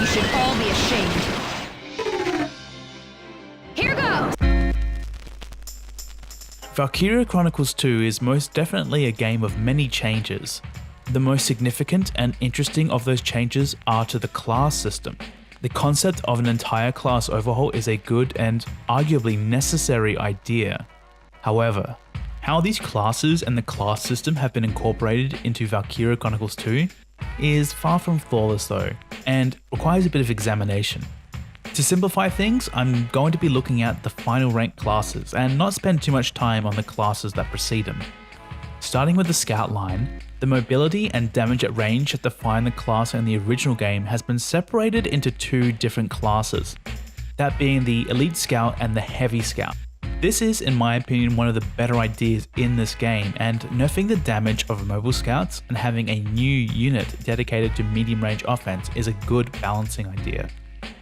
You should all be ashamed. Here goes! Valkyria Chronicles 2 is most definitely a game of many changes. The most significant and interesting of those changes are to the class system. The concept of an entire class overhaul is a good and arguably necessary idea. However, how these classes and the class system have been incorporated into Valkyria Chronicles 2 is far from flawless though, and requires a bit of examination. To simplify things, I'm going to be looking at the final rank classes and not spend too much time on the classes that precede them. Starting with the scout line, the mobility and damage at range that define the class in the original game has been separated into two different classes, that being the elite scout and the heavy scout. This is, in my opinion, one of the better ideas in this game, and nerfing the damage of mobile scouts and having a new unit dedicated to medium range offense is a good balancing idea.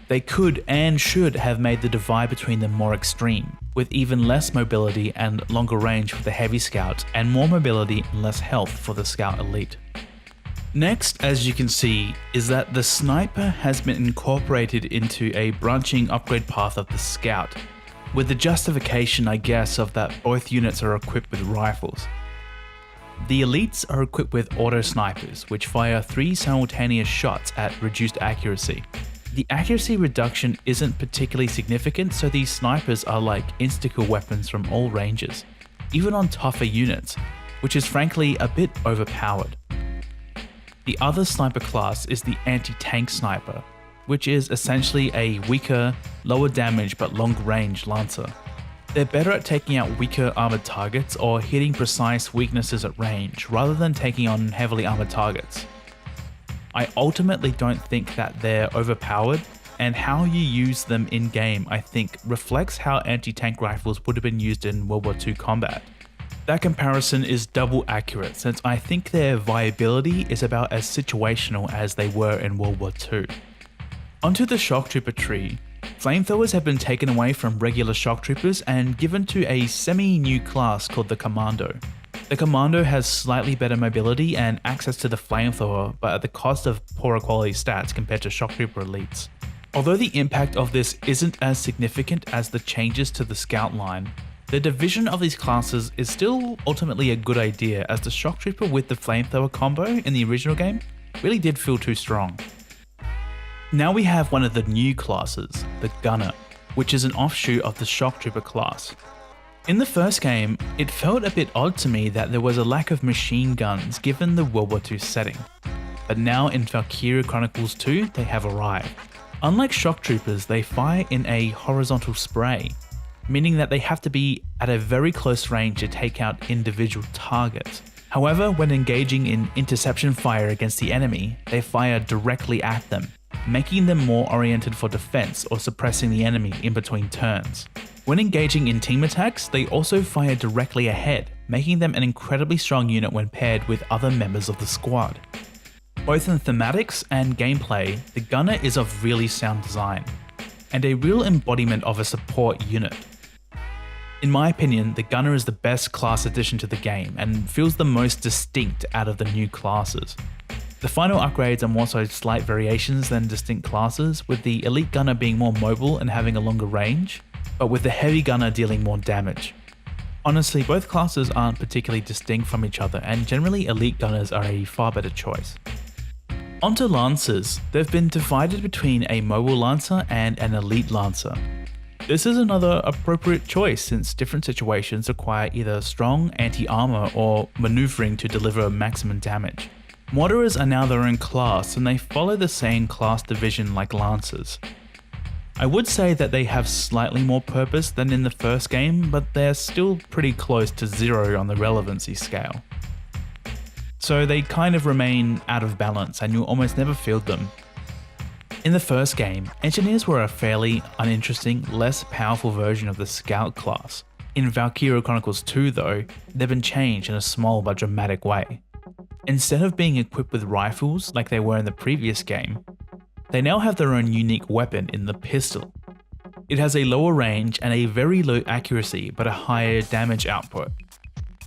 They could and should have made the divide between them more extreme, with even less mobility and longer range for the heavy scout, and more mobility and less health for the scout elite. Next, as you can see, is that the sniper has been incorporated into a branching upgrade path of the scout, with the justification, I guess, of that both units are equipped with rifles. The elites are equipped with auto snipers, which fire 3 simultaneous shots at reduced accuracy. The accuracy reduction isn't particularly significant, so these snipers are like insta-kill weapons from all ranges, even on tougher units, which is frankly a bit overpowered. The other sniper class is the anti-tank sniper, which is essentially a weaker, lower damage but long range lancer. They're better at taking out weaker armored targets or hitting precise weaknesses at range, rather than taking on heavily armored targets. I ultimately don't think that they're overpowered, and how you use them in game I think reflects how anti-tank rifles would have been used in World War II combat. That comparison is double accurate, since I think their viability is about as situational as they were in World War II. Onto the shock trooper tree. Flamethrowers have been taken away from regular shock troopers and given to a semi-new class called the Commando. The Commando has slightly better mobility and access to the flamethrower, but at the cost of poorer quality stats compared to shock trooper elites. Although the impact of this isn't as significant as the changes to the scout line, the division of these classes is still ultimately a good idea, as the shock trooper with the flamethrower combo in the original game really did feel too strong. Now we have one of the new classes, the Gunner, which is an offshoot of the shock trooper class. In the first game, it felt a bit odd to me that there was a lack of machine guns given the World War II setting, but now in Valkyria Chronicles 2 they have arrived. Unlike shock troopers, they fire in a horizontal spray, meaning that they have to be at a very close range to take out individual targets. However, when engaging in interception fire against the enemy, they fire directly at them, making them more oriented for defense or suppressing the enemy in between turns. When engaging in team attacks, they also fire directly ahead, making them an incredibly strong unit when paired with other members of the squad. Both in thematics and gameplay, the Gunner is of really sound design, and a real embodiment of a support unit. In my opinion, the Gunner is the best class addition to the game and feels the most distinct out of the new classes. The final upgrades are more so slight variations than distinct classes, with the Elite Gunner being more mobile and having a longer range, but with the Heavy Gunner dealing more damage. Honestly, both classes aren't particularly distinct from each other, and generally Elite Gunners are a far better choice. Onto Lancers. They've been divided between a mobile Lancer and an Elite Lancer. This is another appropriate choice, since different situations require either strong anti-armor or maneuvering to deliver maximum damage. Mortarers are now their own class, and they follow the same class division like Lancers. I would say that they have slightly more purpose than in the first game, but they're still pretty close to 0 on the relevancy scale. So they kind of remain out of balance, and you'll almost never field them. In the first game, Engineers were a fairly uninteresting, less powerful version of the Scout class. In Valkyria Chronicles 2 though, they've been changed in a small but dramatic way. Instead of being equipped with rifles like they were in the previous game, they now have their own unique weapon in the pistol. It has a lower range and a very low accuracy but a higher damage output.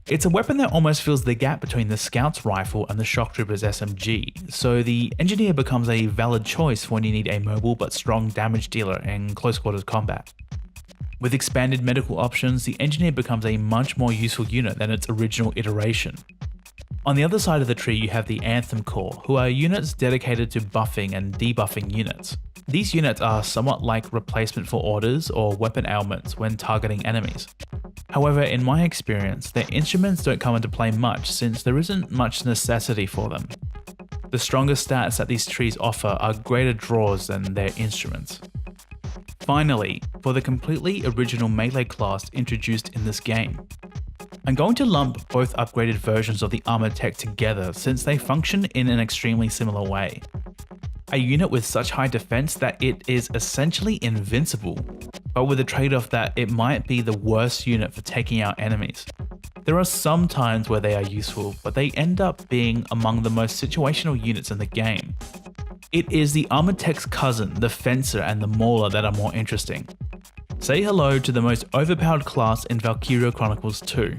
It's a weapon that almost fills the gap between the Scout's rifle and the Shock Trooper's SMG, so the Engineer becomes a valid choice when you need a mobile but strong damage dealer in close quarters combat. With expanded medical options, the Engineer becomes a much more useful unit than its original iteration. On the other side of the tree you have the Anthem Corps, who are units dedicated to buffing and debuffing units. These units are somewhat like replacement for orders or weapon ailments when targeting enemies. However, in my experience, their instruments don't come into play much since there isn't much necessity for them. The strongest stats that these trees offer are greater draws than their instruments. Finally, for the completely original melee class introduced in this game. I'm going to lump both upgraded versions of the armored tech together since they function in an extremely similar way. A unit with such high defense that it is essentially invincible, but with the trade-off that it might be the worst unit for taking out enemies. There are some times where they are useful, but they end up being among the most situational units in the game. It is the armored tech's cousin, the Fencer and the Mauler that are more interesting. Say hello to the most overpowered class in Valkyria Chronicles 2.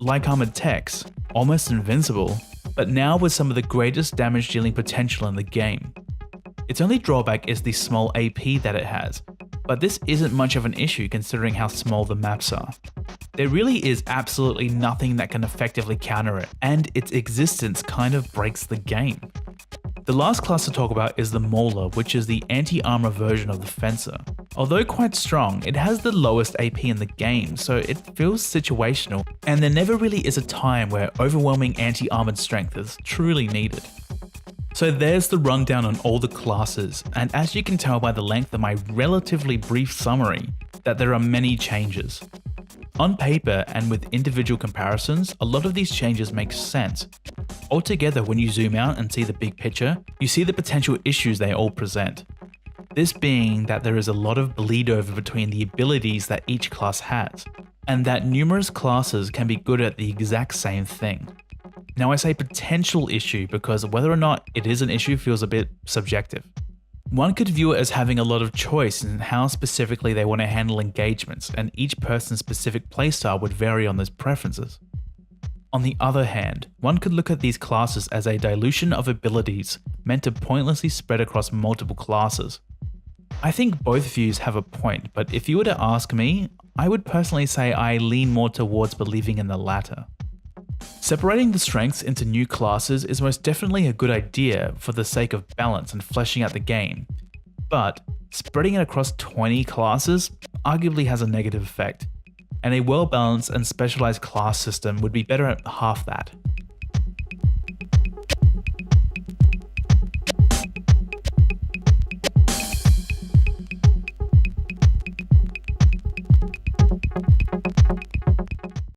Like armored techs, almost invincible, but now with some of the greatest damage dealing potential in the game. Its only drawback is the small AP that it has, but this isn't much of an issue considering how small the maps are. There really is absolutely nothing that can effectively counter it, and its existence kind of breaks the game. The last class to talk about is the Mauler, which is the anti-armor version of the Fencer. Although quite strong, it has the lowest AP in the game, so it feels situational, and there never really is a time where overwhelming anti-armored strength is truly needed. So there's the rundown on all the classes, and as you can tell by the length of my relatively brief summary, that there are many changes. On paper and with individual comparisons, a lot of these changes make sense. Altogether, when you zoom out and see the big picture, you see the potential issues they all present. This being that there is a lot of bleed over between the abilities that each class has, and that numerous classes can be good at the exact same thing. Now I say potential issue because whether or not it is an issue feels a bit subjective. One could view it as having a lot of choice in how specifically they want to handle engagements, and each person's specific playstyle would vary on those preferences. On the other hand, one could look at these classes as a dilution of abilities meant to pointlessly spread across multiple classes. I think both views have a point, but if you were to ask me, I would personally say I lean more towards believing in the latter. Separating the strengths into new classes is most definitely a good idea for the sake of balance and fleshing out the game, but spreading it across 20 classes arguably has a negative effect, and a well-balanced and specialized class system would be better at half that.